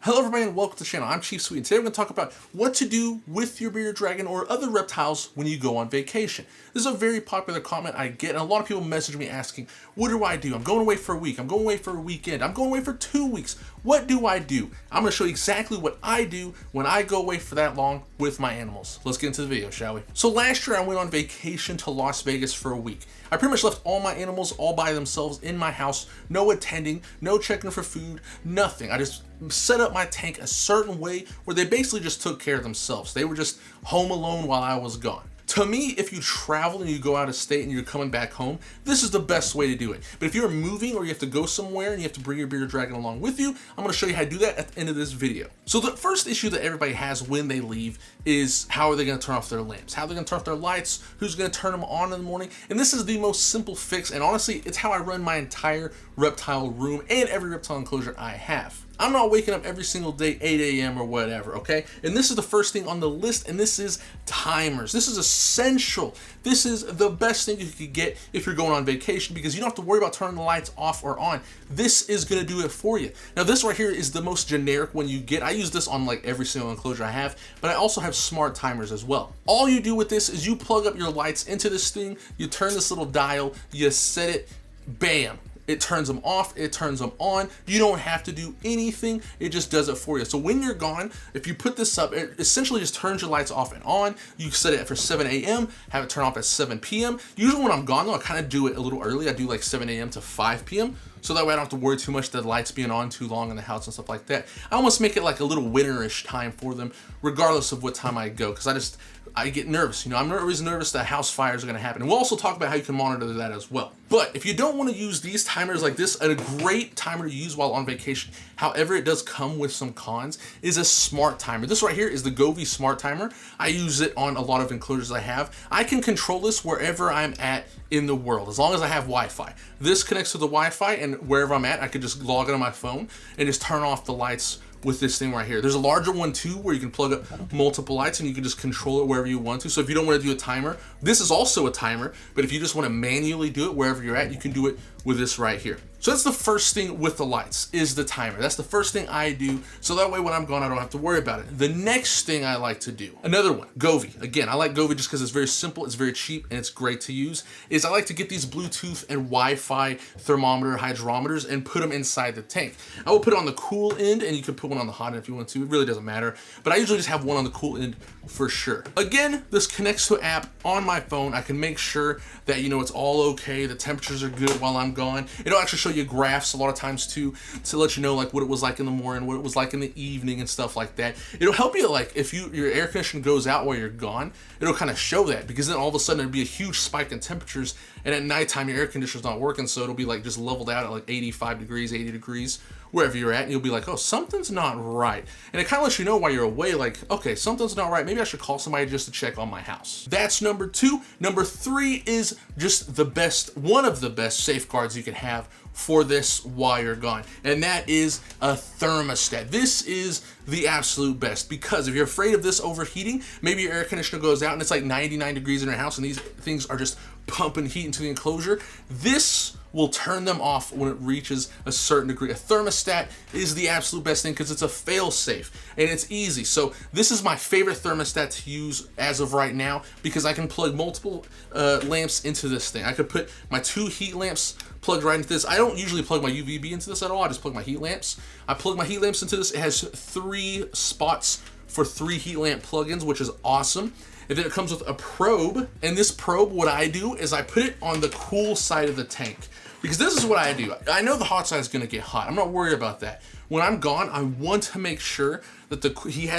Hello everybody and welcome to the channel. I'm Chief Sweet and today we're going to talk about what to do with your bearded dragon or other reptiles when you go on vacation. This is a very popular comment I get and a lot of people message me asking, what do I do? I'm going away for a week, I'm going away for a weekend, I'm going away for 2 weeks. What do I do? I'm going to show you exactly what I do when I go away for that long with my animals. Let's get into the video, shall we? So last year I went on vacation to Las Vegas for a week. I pretty much left all my animals all by themselves in my house, no attending, no checking for food, nothing. I just set up my tank a certain way where they basically just took care of themselves. They were just home alone while I was gone. To me, if you travel and you go out of state and you're coming back home, this is the best way to do it. But if you're moving or you have to go somewhere and you have to bring your bearded dragon along with you, I'm going to show you how to do that at the end of this video. So the first issue that everybody has when they leave is how are they going to turn off their lamps? How are they going to turn off their lights? Who's going to turn them on in the morning? And this is the most simple fix, and honestly, it's how I run my entire reptile room and every reptile enclosure I have. I'm not waking up every single day 8 a.m. or whatever, okay? And this is the first thing on the list, and this is timers. This is essential. This is the best thing you could get if you're going on vacation because you don't have to worry about turning the lights off or on. This is gonna do it for you. Now this right here is the most generic one you get. I use this on like every single enclosure I have, but I also have smart timers as well. All you do with this is you plug up your lights into this thing, you turn this little dial, you set it, bam. It turns them off, it turns them on. You don't have to do anything, it just does it for you. So when you're gone, if you put this up, it essentially just turns your lights off and on. You set it for 7 a.m., have it turn off at 7 p.m. Usually when I'm gone though, I kind of do it a little early. I do like 7 a.m. to 5 p.m. So that way I don't have to worry too much that the lights being on too long in the house and stuff like that. I almost make it like a little winterish time for them, regardless of what time I go, because I get nervous. You know, I'm always nervous that house fires are gonna happen. And we'll also talk about how you can monitor that as well. But if you don't wanna use these timers like this, a great timer to use while on vacation, however it does come with some cons, is a smart timer. This right here is the Govee Smart Timer. I use it on a lot of enclosures I have. I can control this wherever I'm at in the world, as long as I have Wi-Fi. This connects to the Wi-Fi, and wherever I'm at, I could just log it on my phone and just turn off the lights with this thing right here. There's a larger one too where you can plug up multiple lights and you can just control it wherever you want to. So if you don't want to do a timer, this is also a timer, but if you just want to manually do it wherever you're at, you can do it with this right here. So that's the first thing with the lights, is the timer. That's the first thing I do, so that way when I'm gone, I don't have to worry about it. The next thing I like to do, another one, Govee. Again, I like Govee just because it's very simple, it's very cheap, and it's great to use, is I like to get these Bluetooth and Wi-Fi thermometer hydrometers and put them inside the tank. I will put it on the cool end, and you can put one on the hot end if you want to. It really doesn't matter, but I usually just have one on the cool end for sure. Again, this connects to an app on my phone. I can make sure that, you know, it's all okay, the temperatures are good while I'm gone. It'll actually show you graphs a lot of times too, to let you know like what it was like in the morning, what it was like in the evening and stuff like that. It'll help you, like if your air conditioning goes out while you're gone, it'll kind of show that, because then all of a sudden there'd be a huge spike in temperatures, and at nighttime your air conditioner's not working, so it'll be like just leveled out at like 85 degrees, 80 degrees, wherever you're at, and you'll be like, oh, something's not right. And it kind of lets you know while you're away, like, okay, something's not right. Maybe I should call somebody just to check on my house. That's number 2. Number 3 is just the best, one of the best safeguards you can have for this while you're gone, and that is a thermostat. This is the absolute best, because if you're afraid of this overheating, maybe your air conditioner goes out and it's like 99 degrees in your house and these things are just pumping heat into the enclosure, this will turn them off when it reaches a certain degree. A thermostat is the absolute best thing because it's a fail-safe and it's easy. So this is my favorite thermostat to use as of right now, because I can plug multiple lamps into this thing. I could put my 2 heat lamps plugged right into this. I don't usually plug my UVB into this at all. I just plug my heat lamps. I plug my heat lamps into this. It has 3 spots for 3 heat lamp plugins, which is awesome. And then it comes with a probe, and this probe, what I do is I put it on the cool side of the tank, because this is what I do. I know the hot side is gonna get hot. I'm not worried about that. When I'm gone, I want to make sure that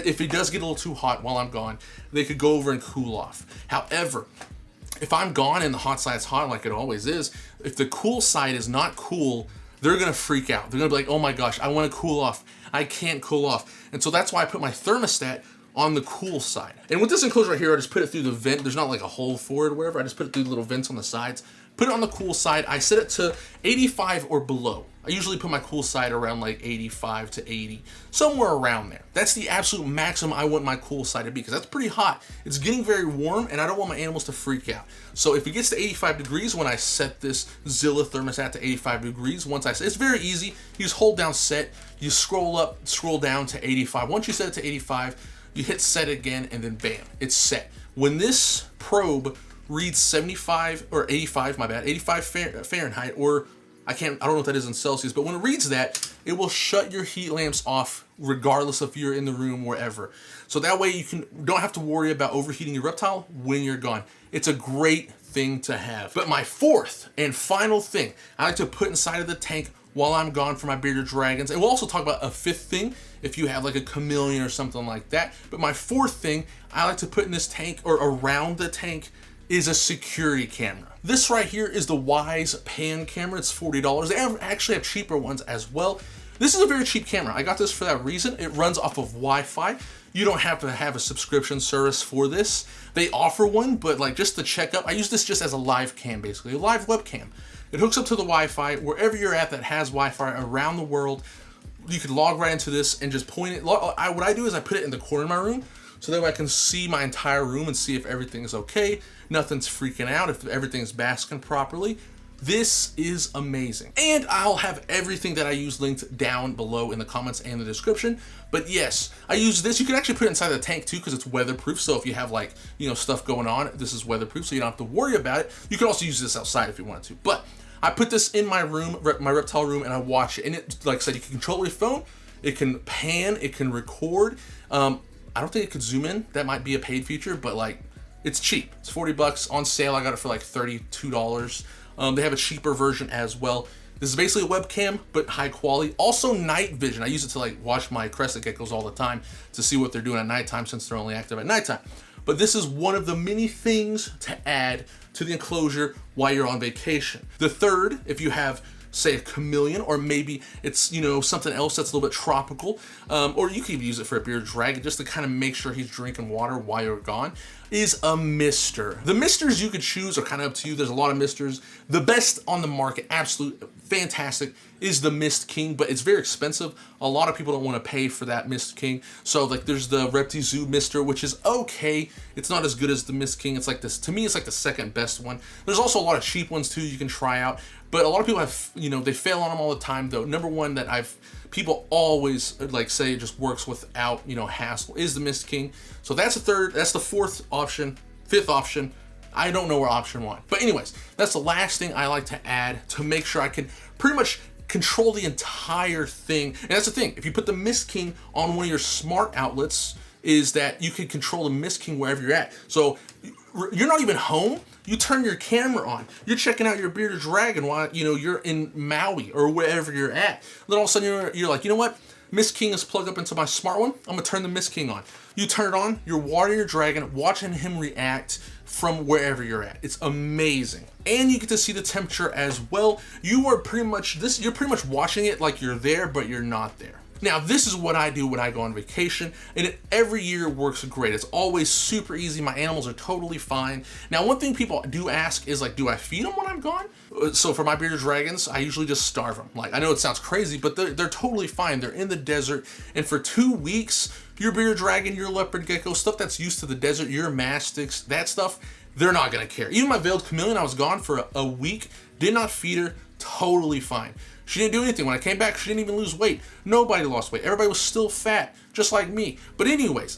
if it does get a little too hot while I'm gone, they could go over and cool off. However, if I'm gone and the hot side's hot like it always is, if the cool side is not cool, they're gonna freak out. They're gonna be like, oh my gosh, I wanna cool off. I can't cool off. And so that's why I put my thermostat on the cool side. And with this enclosure right here, I just put it through the vent. There's not like a hole for it or whatever. I just put it through the little vents on the sides. put it on the cool side. I set it to 85 or below. I usually put my cool side around like 85 to 80, somewhere around there. That's the absolute maximum I want my cool side to be, because that's pretty hot. It's getting very warm and I don't want my animals to freak out. So if it gets to 85 degrees when I set this Zilla thermostat to 85 degrees, it's very easy. You just hold down set, you scroll up, scroll down to 85. Once you set it to 85, you hit set again, and then bam, it's set. When this probe reads 75 or 85, 85 Fahrenheit, or I don't know what that is in Celsius, but when it reads that, it will shut your heat lamps off regardless if you're in the room, wherever. So that way you don't have to worry about overheating your reptile when you're gone. It's a great thing to have. But my fourth and final thing I like to put inside of the tank while I'm gone for my bearded dragons, and we'll also talk about a fifth thing if you have like a chameleon or something like that. But my fourth thing I like to put in this tank or around the tank is a security camera. This right here is the Wise Pan camera. It's $40. They actually have cheaper ones as well. This is a very cheap camera. I got this for that reason. It runs off of Wi-Fi. You don't have to have a subscription service for this. They offer one, but like just to check up, I use this just as a live cam, basically, a live webcam. It hooks up to the Wi-Fi wherever you're at that has Wi-Fi around the world. You could log right into this and just point it. What I do is I put it in the corner of my room, so that way I can see my entire room and see if everything is okay, nothing's freaking out, if everything's basking properly. This is amazing. And I'll have everything that I use linked down below in the comments and the description. But yes, I use this. You can actually put it inside the tank too, because it's weatherproof. So if you have like, stuff going on, this is weatherproof, so you don't have to worry about it. You can also use this outside if you want to. But I put this in my room, my reptile room, and I watch it. And it, like I said, you can control it with your phone. It can pan, it can record. I don't think it could zoom in. That might be a paid feature, but like, it's cheap. It's $40 on sale. I got it for like $32. They have a cheaper version as well. This is basically a webcam, but high quality. Also night vision. I use it to like watch my crested geckos all the time to see what they're doing at nighttime, since they're only active at nighttime. But this is one of the many things to add to the enclosure while you're on vacation. The third, if you have, say, a chameleon, or maybe it's, something else that's a little bit tropical, or you can even use it for a bearded dragon just to kind of make sure he's drinking water while you're gone, is a mister. The misters you could choose are kind of up to you. There's a lot of misters. The best on the market, absolute fantastic, is the Mist King, but it's very expensive. A lot of people don't want to pay for that Mist King. So like there's the Repti-Zoo Mister, which is okay. It's not as good as the Mist King. It's like this, to me, it's like the second best one. There's also a lot of cheap ones too you can try out, but a lot of people have, they fail on them all the time though. Number one that people always like say it just works without, hassle is the Mist King. So that's the third, that's the fourth option. Fifth option, I don't know where option one. But anyways, that's the last thing I like to add to make sure I can pretty much control the entire thing. And that's the thing, if you put the Mist King on one of your smart outlets, is that you can control the Mist King wherever you're at. So you're not even home, you turn your camera on, you're checking out your bearded dragon while you're in Maui or wherever you're at. Then all of a sudden you're like, you know what? Mist King is plugged up into my smart one. I'm gonna turn the Mist King on. You turn it on, you're watering your dragon, watching him react from wherever you're at. It's amazing. And you get to see the temperature as well. You're pretty much watching it like you're there, but you're not there. Now, this is what I do when I go on vacation, and it every year works great. It's always super easy. My animals are totally fine. Now, one thing people do ask is like, do I feed them when I'm gone? So for my bearded dragons, I usually just starve them. Like, I know it sounds crazy, but they're totally fine. They're in the desert, and for 2 weeks, your bearded dragon, your leopard gecko, stuff that's used to the desert, your mastics, that stuff, they're not gonna care. Even my veiled chameleon, I was gone for a week, did not feed her, totally fine. She didn't do anything. When I came back, she didn't even lose weight. Nobody lost weight. Everybody was still fat, just like me. But anyways,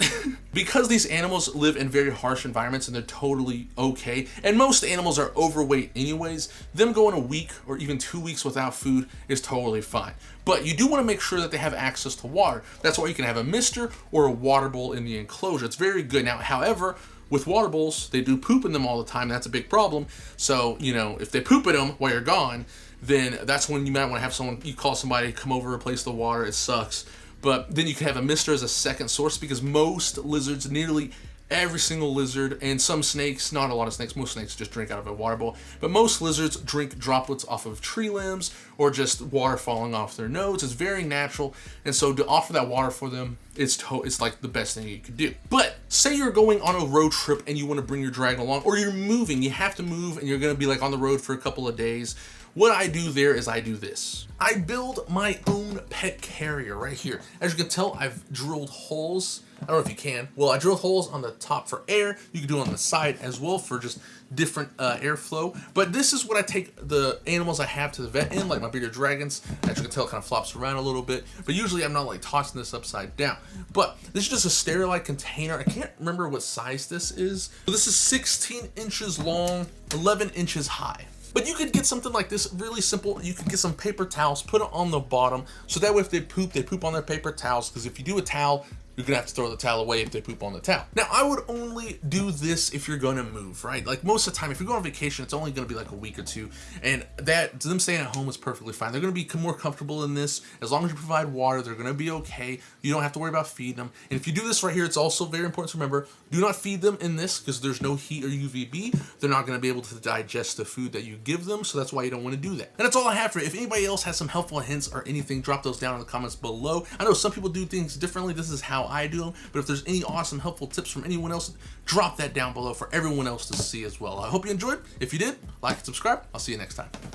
because these animals live in very harsh environments and they're totally okay, and most animals are overweight anyways, them going a week or even 2 weeks without food is totally fine. But you do want to make sure that they have access to water. That's why you can have a mister or a water bowl in the enclosure. It's very good. Now, however, with water bowls, they do poop in them all the time. That's a big problem. So, if they poop in them while you're gone, then that's when you might want to have you call somebody to come over, replace the water. It sucks. But then you can have a mister as a second source, because most lizards, nearly Every single lizard, and some snakes, not a lot of snakes, most snakes just drink out of a water bowl, but most lizards drink droplets off of tree limbs or just water falling off their nose. It's very natural, and so to offer that water for them, it's like the best thing you could do. But say you're going on a road trip and you want to bring your dragon along, or you're moving, you have to move, and you're going to be like on the road for a couple of days. What I do there is I do this. I build my own pet carrier right here. As you can tell, I've drilled holes. I don't know if you can. Well, I drilled holes on the top for air. You can do it on the side as well for just different airflow. But this is what I take the animals I have to the vet in, like my bearded dragons. As you can tell, it kind of flops around a little bit. But usually I'm not like tossing this upside down. But this is just a sterilite container. I can't remember what size this is. But this is 16 inches long, 11 inches high. But you could get something like this, really simple. You could get some paper towels, put it on the bottom, so that way if they poop on their paper towels, because if you do a towel, you're gonna have to throw the towel away if they poop on the towel. Now, I would only do this if you're gonna move, right? Like most of the time, if you're going on vacation, it's only gonna be like a week or two, and that them staying at home is perfectly fine. They're gonna be more comfortable in this. As long as you provide water, they're gonna be okay. You don't have to worry about feeding them. And if you do this right here, it's also very important to remember, do not feed them in this because there's no heat or UVB. They're not gonna be able to digest the food that you give them, so that's why you don't wanna do that. And that's all I have for you. If anybody else has some helpful hints or anything, drop those down in the comments below. I know some people do things differently. This is how I do them. But if there's any awesome, helpful tips from anyone else, drop that down below for everyone else to see as well. I hope you enjoyed. If you did, like and subscribe. I'll see you next time.